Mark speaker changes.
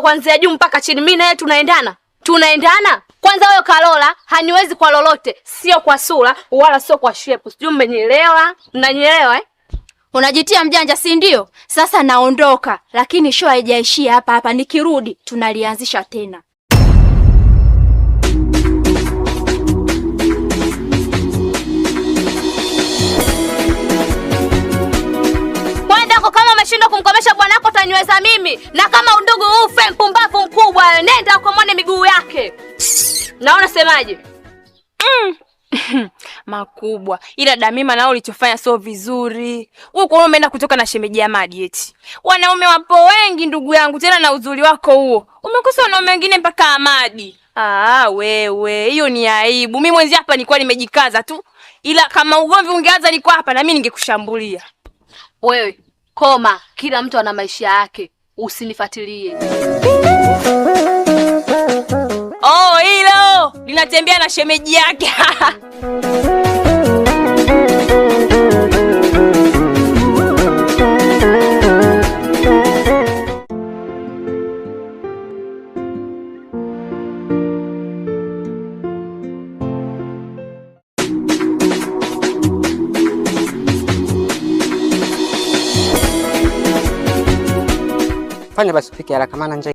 Speaker 1: yako kuanzia juu mpaka chini. Mimi naye tunaendana? Tunaendana? Kwanza wewe Karola haniwezi kwa lolote, sio kwa sura wala sio kwa shape. Sijui mmenielewa? Mnanielewa eh?
Speaker 2: Unajitia mjanja si ndio? Sasa naondoka, lakini show haijaishia hapa hapa. Nikirudi tunalianzisha tena.
Speaker 1: Kama umeshindwa kumkomesha bwana wako utaniweza mimi. Na kama undugu ufe mpumbavu mkubwa, nenda ukamwone miguu yake. Naona semaje?
Speaker 3: Makubwa. Ila Damima nao ulichofanya sio vizuri. Wewe kwa umeenda kutoka na shemeji ya Madi eti. Wanaume wapo wengi ndugu yangu, tena na uzuri wako huo. Umekosa wanaume wengine mpaka Amadi. Wewe, hiyo ni aibu. Mimi mwenzi hapa nilikuwa nimejikaza tu. Ila kama ugomvi ungeanza niko hapa na mimi ningekushambulia.
Speaker 1: Wewe koma, kila mtu ana maisha yake. Usinifuatilie.
Speaker 3: Hilo linatembea na shemeji yake.
Speaker 4: Fanya basi ufike haraka maana njaa